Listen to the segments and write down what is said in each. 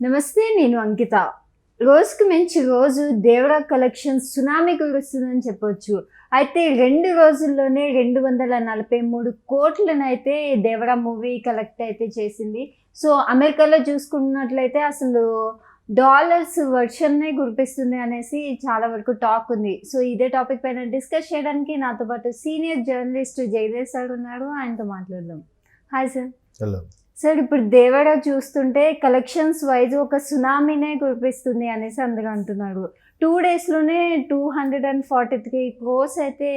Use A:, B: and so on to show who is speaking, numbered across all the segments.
A: నమస్తే, నేను అంకిత. రోజుకి మించి రోజు దేవరా కలెక్షన్స్ సునామీ కురుస్తుందని చెప్పొచ్చు. అయితే 2 రోజుల్లోనే 243 కోట్లనైతే దేవరా మూవీ కలెక్ట్ అయితే చేసింది. సో, అమెరికాలో చూసుకున్నట్లయితే అసలు డాలర్స్ వర్షంనే కురిపిస్తుంది అనేసి చాలా వరకు టాక్ ఉంది. సో, ఇదే టాపిక్ పైన డిస్కస్ చేయడానికి నాతో పాటు సీనియర్ జర్నలిస్ట్ జయదేవ్ సార్ ఉన్నారు. ఆయనతో మాట్లాడదాం. Hi sir.
B: హలో
A: సార్, ఇప్పుడు దేవరా చూస్తుంటే కలెక్షన్స్ వైజ్ ఒక సునామీనే కురిపిస్తుంది అనేసి అందరూ అంటున్నారు. 2 డేస్లోనే 243 క్రోర్స్ అయితే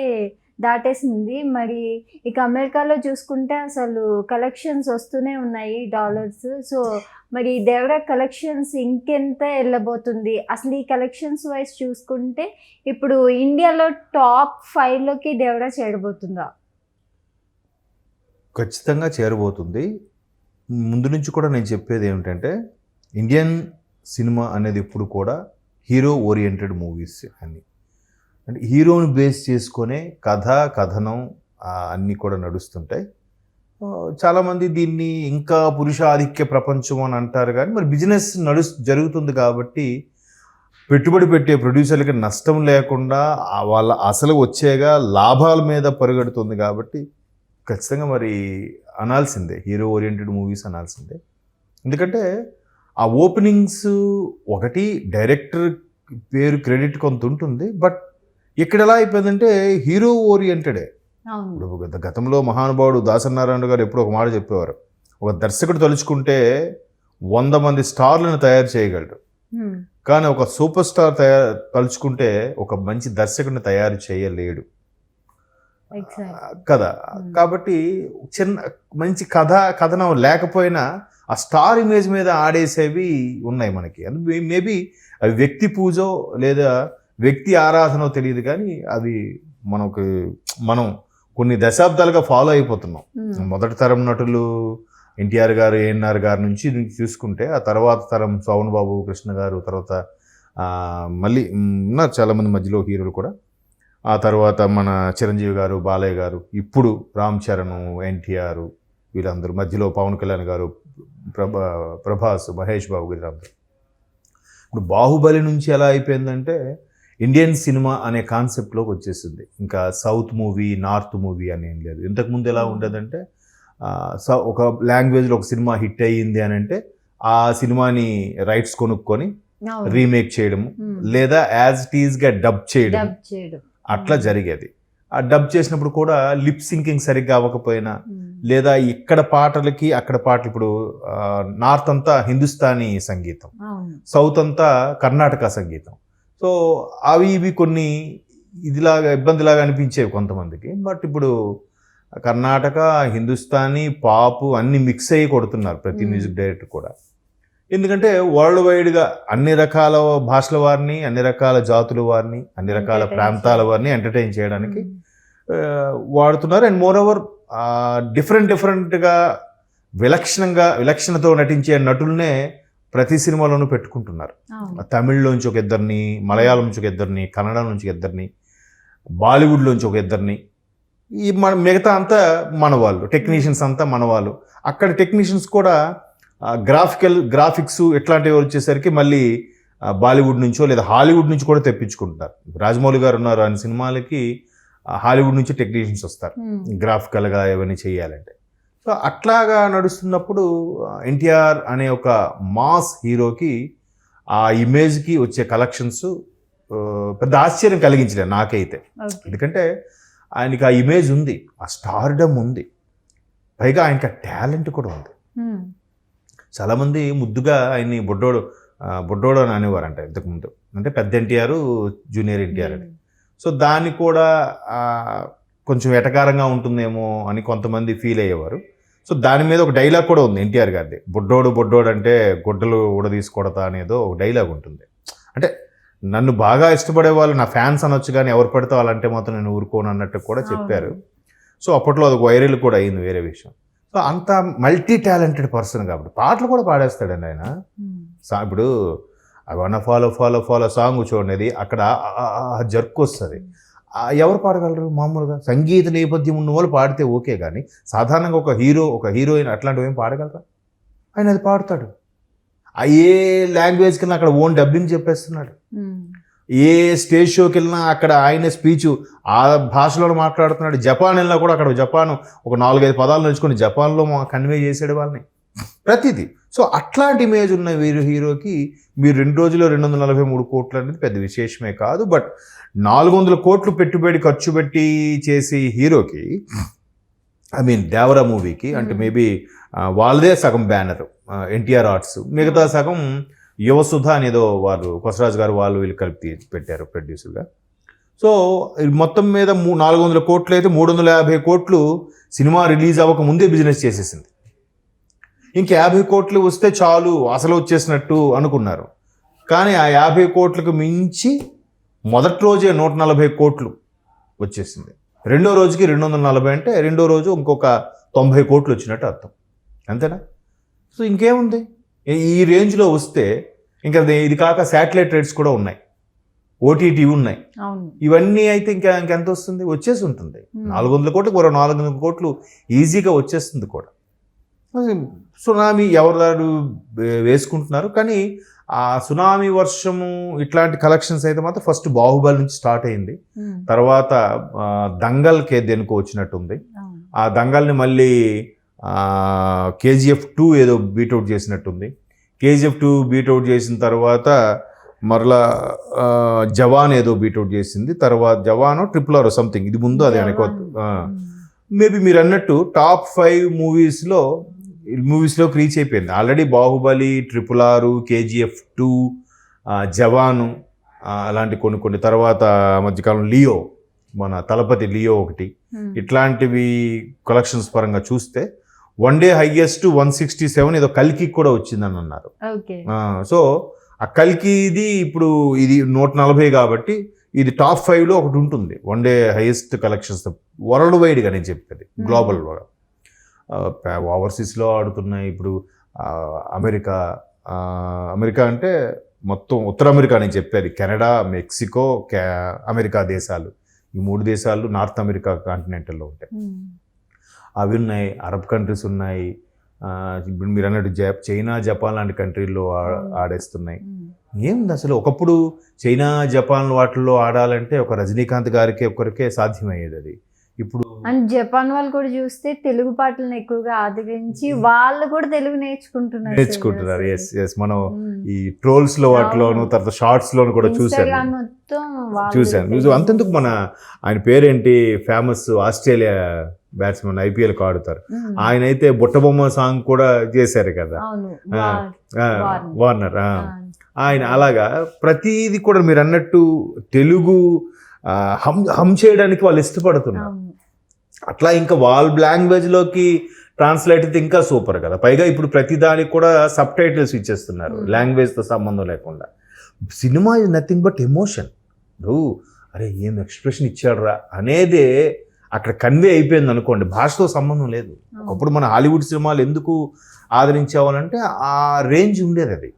A: దాటేసింది. మరి ఇక అమెరికాలో చూసుకుంటే అసలు కలెక్షన్స్ వస్తూనే ఉన్నాయి డాలర్స్. సో, మరి దేవరా కలెక్షన్స్ ఇంకెంత వెళ్ళబోతుంది? అసలు ఈ కలెక్షన్స్ వైజ్ చూసుకుంటే ఇప్పుడు ఇండియాలో టాప్ 5లోకి దేవరా చేరబోతుందా?
B: ఖచ్చితంగా చేరబోతుంది. ముందు నుంచి కూడా నేను చెప్పేది ఏమిటంటే, ఇండియన్ సినిమా అనేది ఎప్పుడు కూడా హీరో ఓరియంటెడ్ మూవీస్ అని, అంటే హీరోని బేస్ చేసుకొనే కథ కథనం అన్నీ కూడా నడుస్తుంటాయి. చాలామంది దీన్ని ఇంకా పురుష ఆధిక్య ప్రపంచం అని అంటారు, కానీ మరి బిజినెస్ జరుగుతుంది కాబట్టి పెట్టుబడి పెట్టే ప్రొడ్యూసర్లకి నష్టం లేకుండా వాళ్ళ అసలు వచ్చేగా లాభాల మీద పరుగెడుతుంది కాబట్టి ఖచ్చితంగా మరి అనాల్సిందే, హీరో ఓరియంటెడ్ మూవీస్ అనాల్సిందే. ఎందుకంటే ఆ ఓపెనింగ్స్ ఒకటి డైరెక్టర్ పేరు క్రెడిట్ కొంత ఉంటుంది, బట్ ఇక్కడ ఎలా అయిపోయిందంటే హీరో ఓరియంటెడే. ఇప్పుడు గతంలో మహానుభావుడు దాసనారాయణ గారు ఎప్పుడు ఒక మాట చెప్పేవారు, ఒక దర్శకుడు తలుచుకుంటే 100 మంది స్టార్లను తయారు చేయగలరు, కానీ ఒక సూపర్ స్టార్ తలుచుకుంటే ఒక మంచి దర్శకుడిని తయారు చేయలేడు కదా. కాబట్టి చిన్న మంచి కథనం లేకపోయినా ఆ స్టార్ ఇమేజ్ మీద ఆడేసేవి ఉన్నాయి మనకి. మేబీ అవి వ్యక్తి పూజో లేదా వ్యక్తి ఆరాధనో తెలియదు, కానీ అవి మనం కొన్ని దశాబ్దాలుగా ఫాలో అయిపోతున్నాం. మొదటి తరం నటులు ఎన్టీఆర్ గారు, ఏఎన్ఆర్ గారి నుంచి చూసుకుంటే ఆ తర్వాత తరం సోమన్ బాబు, కృష్ణ గారు, తర్వాత మళ్ళీ ఉన్నారు చాలామంది మధ్యలో హీరోలు కూడా. ఆ తర్వాత మన చిరంజీవి గారు, బాలయ్య గారు, ఇప్పుడు రామ్ చరణ్, ఎన్టీఆర్, వీళ్ళందరూ మధ్యలో పవన్ కళ్యాణ్ గారు, ప్రభాస్, మహేష్ బాబు వీళ్ళందరూ. ఇప్పుడు బాహుబలి నుంచి ఎలా అయిపోయిందంటే ఇండియన్ సినిమా అనే కాన్సెప్ట్లోకి వచ్చేసింది. ఇంకా సౌత్ మూవీ, నార్త్ మూవీ అని ఏం లేదు. ఇంతకుముందు ఎలా ఉండేదంటే ఒక లాంగ్వేజ్లో ఒక సినిమా హిట్ అయ్యింది అని అంటే ఆ సినిమాని రైట్స్ కొనుక్కొని రీమేక్ చేయడము, లేదా యాజ్ ఇట్ ఈజ్గా డబ్ చేయడం, అట్లా జరిగేది. ఆ డబ్ చేసినప్పుడు కూడా లిప్ సింకింగ్ సరిగ్గా అవ్వకపోయినా, లేదా ఇక్కడ పాటలకి అక్కడ పాటలు, ఇప్పుడు నార్త్ అంతా హిందుస్థానీ సంగీతం, సౌత్ అంతా కర్ణాటక సంగీతం. సో ఇవి కొన్ని ఇబ్బందిలాగా అనిపించేవి కొంతమందికి. బట్ ఇప్పుడు కర్ణాటక, హిందుస్థానీ, పాపు అన్ని మిక్స్ అయ్యి కొడుతున్నారు ప్రతి మ్యూజిక్ డైరెక్టర్ కూడా. ఎందుకంటే వరల్డ్ వైడ్గా అన్ని రకాల భాషల వారిని, అన్ని రకాల జాతుల వారిని, అన్ని రకాల ప్రాంతాల వారిని ఎంటర్టైన్ చేయడానికి వాడుతున్నారు. అండ్ మోర్ ఓవర్ డిఫరెంట్గా విలక్షణతో నటించే నటులనే ప్రతి సినిమాలోనూ పెట్టుకుంటున్నారు. తమిళ్లోంచి ఒక ఇద్దరిని, మలయాళం నుంచి ఒక ఇద్దరిని, కన్నడ నుంచి ఒక ఇద్దరిని, బాలీవుడ్లోంచి ఒక ఇద్దరిని, మిగతా అంతా మనవాళ్ళు, టెక్నీషియన్స్ అంతా మనవాళ్ళు. అక్కడ టెక్నీషియన్స్ కూడా గ్రాఫిక్స్ ఇట్లాంటివి వచ్చేసరికి మళ్ళీ బాలీవుడ్ నుంచో లేదా హాలీవుడ్ నుంచి కూడా తెప్పించుకుంటున్నారు. రాజమౌళి గారు ఉన్నారు, ఆయన సినిమాలకి హాలీవుడ్ నుంచి టెక్నీషియన్స్ వస్తారు గ్రాఫికల్గా ఇవన్నీ చేయాలంటే. సో అట్లాగా నడుస్తున్నప్పుడు ఎన్టీఆర్ అనే ఒక మాస్ హీరోకి ఆ ఇమేజ్కి వచ్చే కలెక్షన్స్ పెద్ద ఆశ్చర్యం కలిగించలేదు నాకైతే. ఎందుకంటే ఆయనకి ఆ ఇమేజ్ ఉంది, ఆ స్టార్డమ్ ఉంది, పైగా ఆయనకి ఆ టాలెంట్ కూడా ఉంది. చాలామంది ముద్దుగా ఆయన్ని బుడ్డోడు అని అనేవారంట ఇంతకుముందు, అంటే పెద్ద ఎన్టీఆర్, జూనియర్ ఎన్టీఆర్ అని. సో దాన్ని కూడా కొంచెం ఎటకారంగా ఉంటుందేమో అని కొంతమంది ఫీల్ అయ్యేవారు. సో దాని మీద ఒక డైలాగ్ కూడా ఉంది ఎన్టీఆర్ గారిది, బుడ్డోడు అంటే గుడ్డలు ఊడదీసుకోడతా అనేదో ఒక డైలాగ్ ఉంటుంది. అంటే నన్ను బాగా ఇష్టపడే వాళ్ళు నా ఫ్యాన్స్ అనొచ్చు, కానీ ఎవరు పడితే వాళ్ళంటే మాత్రం నేను ఊరుకోను అన్నట్టు కూడా చెప్పారు. సో అప్పట్లో అది వైరల్ కూడా అయింది, వేరే విషయం. సో అంత మల్టీ టాలెంటెడ్ పర్సన్ కాబట్టి పాటలు కూడా పాడేస్తాడండి ఆయన. ఇప్పుడు అవన్న ఫాలో సాంగ్ చూడండి, అక్కడ జర్క్ వస్తుంది. ఎవరు పాడగలరు? మామూలుగా సంగీత నేపథ్యం ఉన్న వాళ్ళు పాడితే ఓకే, కానీ సాధారణంగా ఒక హీరోయిన్ అట్లాంటివి ఏం పాడగలరా? ఆయన అది పాడతాడు. ఏ లాంగ్వేజ్కి వెళ్ళినా అక్కడ ఓన్ డబ్బింగ్ చెప్పేస్తున్నాడు. ఏ స్టేజ్ షోకి వెళ్ళినా అక్కడ ఆయన స్పీచ్ ఆ భాషలో మాట్లాడుతున్నాడు. జపాన్ వెళ్ళినా కూడా అక్కడ జపాన్ ఒక 4-5 పదాలు నేర్చుకొని జపాన్లో కన్వే చేసాడు వాళ్ళని, ప్రతిదీ. సో అట్లాంటి ఇమేజ్ ఉన్న హీరోకి మీరు 2 రోజుల్లో 243 కోట్లు అనేది పెద్ద విశేషమే కాదు. బట్ 400 కోట్లు పెట్టుబడి ఖర్చు పెట్టి చేసే హీరోకి, ఐ మీన్ దేవరా మూవీకి, అంటే మేబీ వాళ్ళదే సగం బ్యానర్ ఎన్టీఆర్ ఆర్ట్స్, మిగతా సగం యువసుధ అనేదో వాళ్ళు కొసరాజు గారు వాళ్ళు వీళ్ళు కలిపి పెట్టారు ప్రొడ్యూసర్గా. సో మొత్తం మీద 400 కోట్లు అయితే 350 కోట్లు సినిమా రిలీజ్ అవ్వక ముందే బిజినెస్ చేసేసింది. ఇంక 50 కోట్లు వస్తే చాలు అసలు వచ్చేసినట్టు అనుకున్నారు. కానీ ఆ 50 కోట్లకు మించి మొదటి రోజే 140 కోట్లు వచ్చేసింది. రెండో రోజుకి 240 అంటే రెండో రోజు ఇంకొక 90 కోట్లు వచ్చినట్టు అర్థం, అంతేనా? సో ఇంకేముంది ఈ రేంజ్లో వస్తే, ఇంకా ఇది కాక శాటిలైట్ రేట్స్ కూడా ఉన్నాయి, ఓటీటీ ఉన్నాయి, ఇవన్నీ అయితే ఇంకెంత వస్తుంది? వచ్చేసి ఉంటుంది. 400 కోట్లకు మరో 400 కోట్లు ఈజీగా వచ్చేస్తుంది కూడా. సునామీ ఎవరు వేసుకుంటున్నారు, కానీ ఆ సునామీ వర్షము ఇట్లాంటి కలెక్షన్స్ అయితే మాత్రం ఫస్ట్ బాహుబలి నుంచి స్టార్ట్ అయింది. తర్వాత దంగల్కి దేనికో వచ్చినట్టుంది. ఆ దంగల్ని మళ్ళీ KGF 2 ఏదో బీట్అవుట్ చేసినట్టుంది. KGF 2 బీట్అవుట్ చేసిన తర్వాత మరలా జవాన్ ఏదో బీట్అవుట్ చేసింది. తర్వాత జవాన్ RRR సంథింగ్, ఇది ముందు అది అనుకోవద్దు. మేబీ మీరు అన్నట్టు టాప్ 5 మూవీస్లోకి రీచ్ అయిపోయింది ఆల్రెడీ. బాహుబలి, RRR, KGF 2, జవాను, అలాంటి కొన్ని తర్వాత మధ్యకాలం లియో, మన తలపతి లియో ఒకటి, ఇట్లాంటివి కలెక్షన్స్ పరంగా చూస్తే వన్ డే హైయెస్ట్ 167 ఏదో కల్కి కూడా వచ్చిందని అన్నారు. సో ఆ కల్కిది ఇప్పుడు ఇది 140 కాబట్టి ఇది టాప్ 5లో ఒకటి ఉంటుంది, one day highest collections world వైడ్గా నేను చెప్పేది, గ్లోబల్. ఓవర్సీస్లో ఆడుతున్నాయి ఇప్పుడు. అమెరికా అంటే మొత్తం ఉత్తర అమెరికా నేను చెప్పేది, కెనడా, మెక్సికో, అమెరికా దేశాలు, ఈ 3 దేశాలు నార్త్ అమెరికా కాంటినెంటల్లో ఉంటాయి. అవి ఉన్నాయి, అరబ్ కంట్రీస్ ఉన్నాయి, ఇప్పుడు మీరు అన్నట్టు చైనా, జపాన్ లాంటి కంట్రీల్లో ఆడేస్తున్నాయి. ఏముంది అసలు, ఒకప్పుడు చైనా, జపాన్ వాటిల్లో ఆడాలంటే ఒక రజనీకాంత్ గారికి ఒకరికే సాధ్యమయ్యేది అది. ఇప్పుడు
A: అండ్ జపాన్ వాళ్ళు కూడా చూస్తే తెలుగు పాటలను ఎక్కువగా ఆదరించి వాళ్ళు కూడా తెలుగు నేర్చుకుంటున్నారు.
B: ఎస్ మనం ఈ ట్రోల్స్ లో వాటిలోను తర్వాత షార్ట్స్ లోను కూడా చూశాను. అంతెందుకు మన ఆయన పేరేంటి, ఫేమస్ ఆస్ట్రేలియా బ్యాట్స్మెన్, IPL ఆడుతారు, ఆయన అయితే బుట్టబొమ్మ సాంగ్ కూడా చేశారు కదా, వార్నర్. ఆయన అలాగా ప్రతిదీ కూడా మీరు అన్నట్టు తెలుగు హమ్ చేయడానికి వాళ్ళు ఇష్టపడుతున్నారు. అట్లా ఇంకా వాళ్ళ లాంగ్వేజ్లోకి ట్రాన్స్లేట్ అయితే ఇంకా సూపర్ కదా. పైగా ఇప్పుడు ప్రతిదానికి కూడా సబ్ టైటిల్స్ ఇచ్చేస్తున్నారు, లాంగ్వేజ్తో సంబంధం లేకుండా. Cinema is nothing but emotion. అరే ఏం ఎక్స్ప్రెషన్ ఇచ్చాడురా అనేదే అక్కడ కన్వే అయిపోయింది అనుకోండి, భాషతో సంబంధం లేదు. ఒకప్పుడు మన హాలీవుడ్ సినిమాలు ఎందుకు ఆదరించేవాళ్ళంటే ఆ రేంజ్ ఉండేది అది.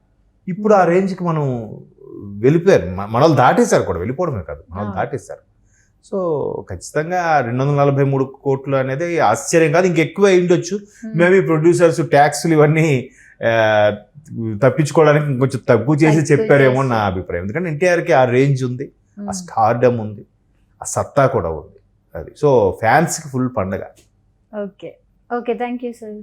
B: ఇప్పుడు ఆ రేంజ్కి మనం వెళ్ళిపోయారు, మనల్ని దాటేశారు కూడా, వెళ్ళిపోవడమే కాదు మనల్ని దాటేశారు. సో ఖచ్చితంగా 243 కోట్లు అనేది ఆశ్చర్యం కాదు, ఇంకెక్కువ అయ్యుండొచ్చు. మేబీ ప్రొడ్యూసర్స్ ట్యాక్స్లు ఇవన్నీ తప్పించుకోవడానికి కొంచెం తక్కువ చేసి చెప్పారేమో నా అభిప్రాయం. ఎందుకంటే ఎన్టీఆర్కి ఆ రేంజ్ ఉంది, ఆ స్టార్డమ్ ఉంది, ఆ సత్తా కూడా ఉంది అది. సో ఫ్యాన్స్కి ఫుల్ పండగ.
A: Okay thank you sir.